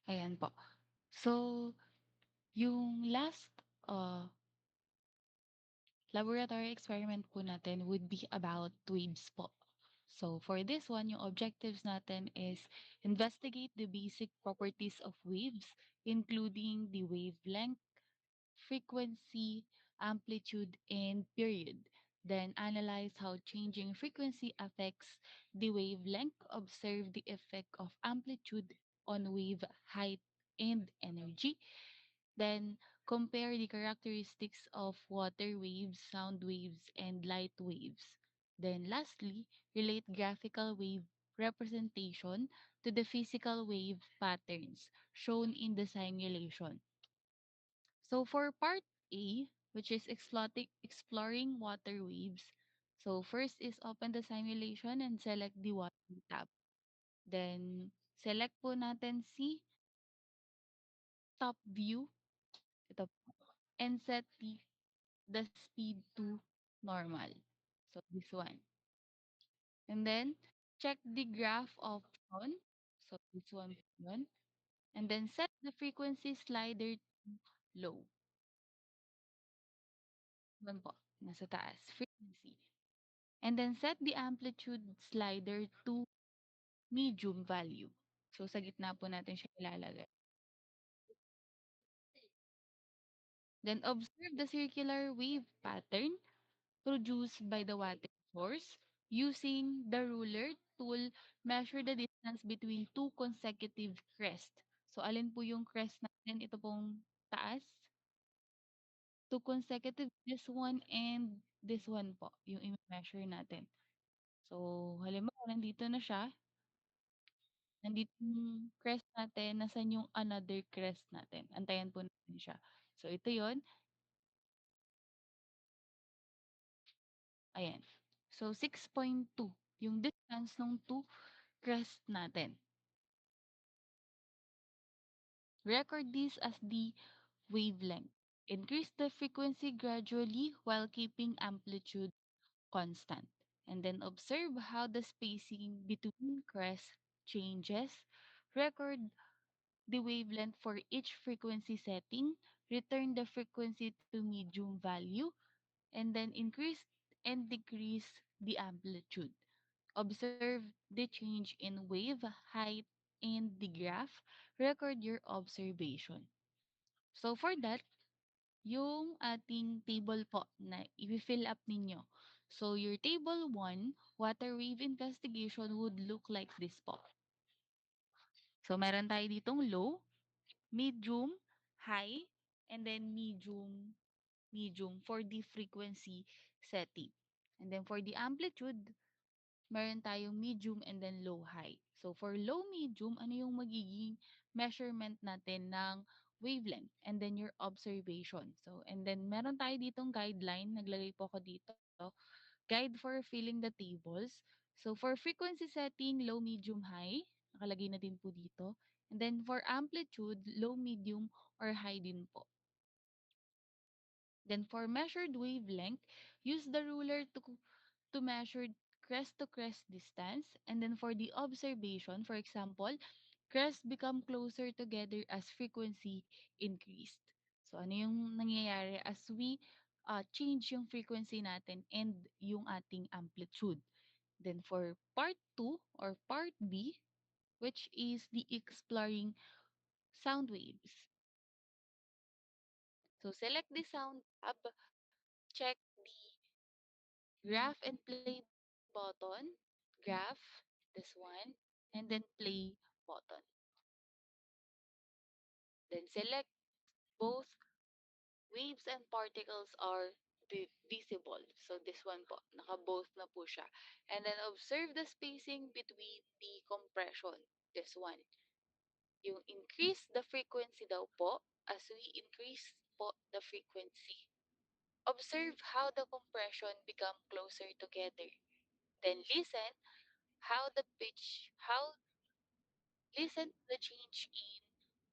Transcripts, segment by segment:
Ayan po. So, yung last uh, laboratory experiment po natin would be about waves po. So, for this one, yung objectives natin is investigate the basic properties of waves, including the wavelength, frequency, amplitude, and period. Then analyze how changing frequency affects the wavelength, observe the effect of amplitude on wave height and energy. Then compare the characteristics of water waves, sound waves, and light waves. Then lastly, relate graphical wave representation to the physical wave patterns shown in the simulation. So for part A, which is exploring water waves, so first is open the simulation and select the water tab. Then select po natin si top view, ito po, and set the speed to normal. So this one. And then check the graph option. So this one po yun. And then set the frequency slider to low. Yun po, nasa taas, frequency. And then set the amplitude slider to medium value. So sa gitna po natin siya ilalagay. Then observe the circular wave pattern produced by the water source. Using the ruler tool, measure the distance between two consecutive crests. So alin po yung crest natin? Ito pong taas. Two consecutive, this one and this one po, yung i-measure natin. So halimbawa, nandito na siya. Nandito yung crest natin, nasaan yung another crest natin. Antayan po natin siya. So ito yon. Ayan. So 6.2 yung distance ng two crest natin. Record this as the wavelength. Increase the frequency gradually while keeping amplitude constant. And then observe how the spacing between crests changes. Record the wavelength for each frequency setting. Return the frequency to medium value. And then increase and decrease the amplitude. Observe the change in wave height and the graph. Record your observation. So for that, yung ating table po na i-fill up ninyo. So your table 1, water wave investigation would look like this po. So meron tayo ditong low, medium, high, and then medium for the frequency setting. And then for the amplitude, meron tayong medium and then low high. So for low medium, ano yung magiging measurement natin ng wavelength and then your observation. So and then meron tayo ditong guideline, naglagay po ako dito, guide for filling the tables. So for frequency setting, low, medium, high, nakalagay na din po dito. And then for amplitude, low, medium, or high din po. Then for measured wavelength, use the ruler to measure crest to crest distance. And then for the observation, for example, crests become closer together as frequency increased. So ano yung nangyayari as we change yung frequency natin and yung ating amplitude. Then for part 2 or part B, which is the exploring sound waves. So select the sound tab, check the graph and play button, graph, this one, and then play button. Then select both waves and particles are visible. So this one po, naka-both na po siya. And then observe the spacing between the compression. This one. Yung increase the frequency daw po as we increase po the frequency. Observe how the compression become closer together. Then listen to the change in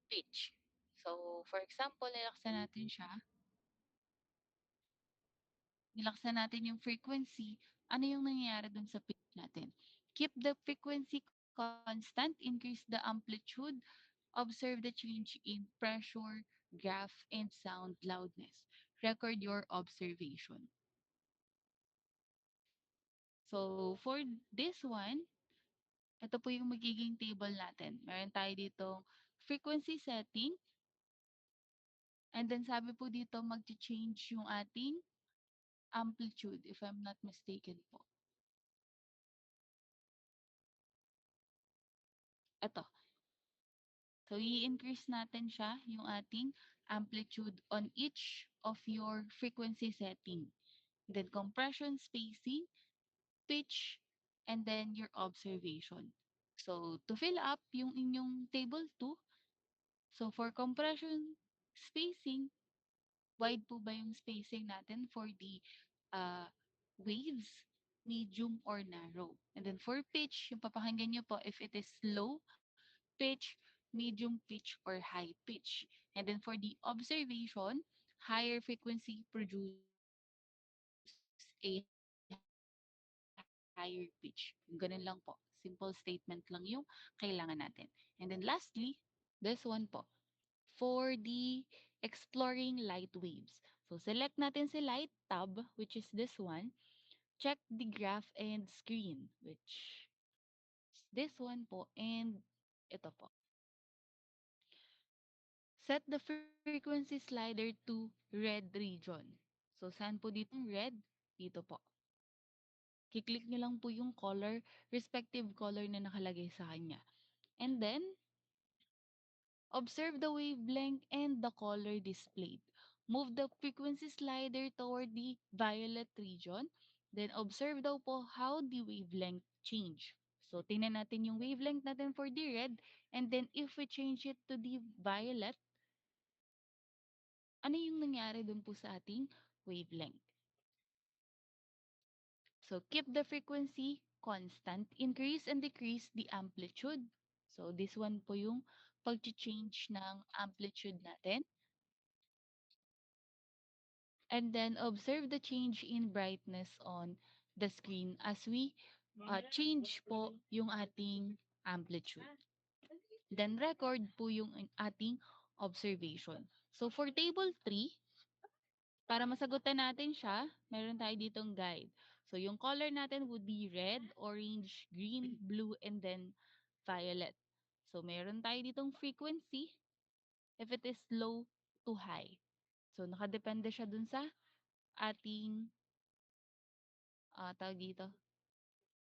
pitch. So, for example, nilaksan natin yung frequency, ano yung nangyayari dun sa pitch natin? Keep the frequency constant, increase the amplitude, Observe the change in pressure, graph, and sound loudness. Record your observation. So, for this one, ito po yung magiging table natin. Meron tayo dito frequency setting, and then sabi po dito mag-change yung ating amplitude, if I'm not mistaken po. Ito. So, i-increase natin siya, yung ating amplitude on each of your frequency setting. Then, compression, spacing, pitch, and then your observation. So, to fill up yung inyong table 2, so for compression, spacing, wide po ba yung spacing natin for the uh, waves, medium, or narrow? And then for pitch, yung papakinggan nyo po if it is low pitch, medium pitch, or high pitch. And then for the observation, higher frequency produce a higher pitch. Ganun lang po. Simple statement lang yung kailangan natin. And then lastly, this one po, for the exploring light waves. So select natin si light tab, which is this one. Check the graph and screen, which is this one po, and ito po. Set the frequency slider to red region. So, saan po dito yung red? Dito po. Kiklik nyo lang po yung color, respective color na nakalagay sa kanya. And then, observe the wavelength and the color displayed. Move the frequency slider toward the violet region. Then, observe daw po how the wavelength change. So, tingnan natin yung wavelength natin for the red. And then, if we change it to the violet, ano yung nangyari dun po sa ating wavelength? So, keep the frequency constant. Increase and decrease the amplitude. So, this one po yung pag-change ng amplitude natin. And then, observe the change in brightness on the screen as we change po yung ating amplitude. Then, record po yung ating observation. So, for table 3, para masagutan natin siya, meron tayo ditong guide. So, yung color natin would be red, orange, green, blue, and then violet. So, meron tayo ditong frequency if it is low to high. So, nakadepende siya dun sa ating, tawag dito,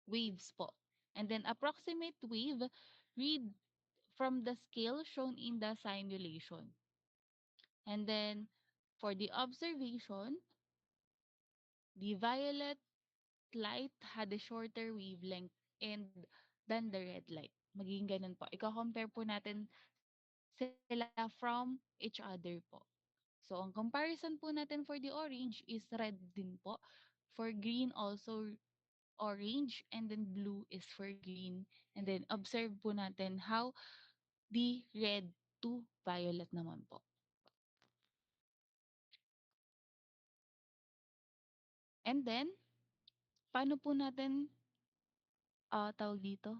waves po. And then, approximate wave, read from the scale shown in the simulation. And then, for the observation, the violet light had a shorter wavelength and than the red light. Magiging ganun po. Iko-compare po natin sila from each other po. So, ang comparison po natin for the orange is red din po. For green, also orange. And then blue is for green. And then observe po natin how the red to violet naman po. And then, paano po natin, tawag dito,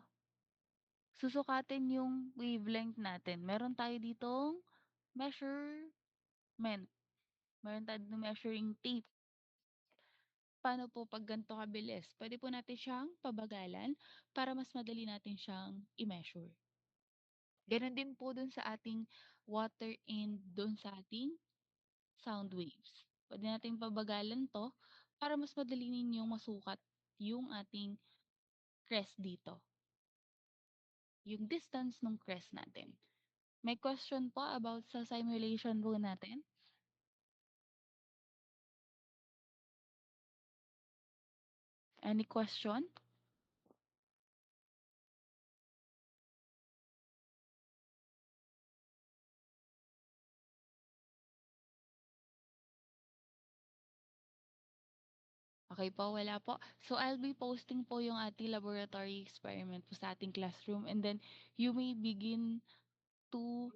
susukatin yung wavelength natin? Meron tayo ditong measurement. Meron tayo ditong measuring tape. Paano po pag ganito kabilis? Pwede po natin siyang pabagalan para mas madali natin siyang i-measure. Ganon din po dun sa ating water and dun sa ating sound waves. Pwede natin pabagalan to para mas madali ninyong masukat yung ating crest dito. Yung distance ng crest natin. May question po about sa simulation po natin? Any question? Okay po, wala po. So, I'll be posting po yung ating laboratory experiment po sa ating classroom, and then you may begin to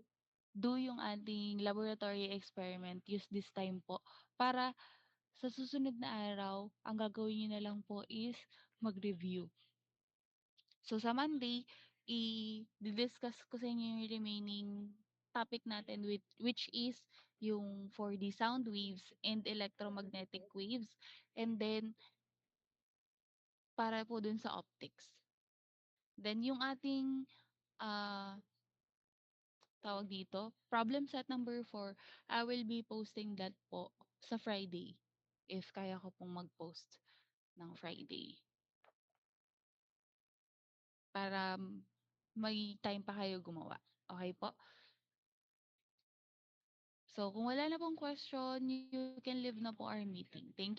do yung ating laboratory experiment use this time po para sa susunod na araw, ang gagawin niyo na lang po is mag-review. So, sa Monday, i-discuss ko sa inyo yung remaining topic natin which is yung 4D sound waves and electromagnetic waves, and then para po dun sa optics. Then yung ating ah tawag dito, problem set number 4, I will be posting that po sa Friday, if kaya ko pong mag-post ng Friday. Para may time pa kayo gumawa. Okay po? So, kung wala na pong question, you can leave na po our meeting. Thank you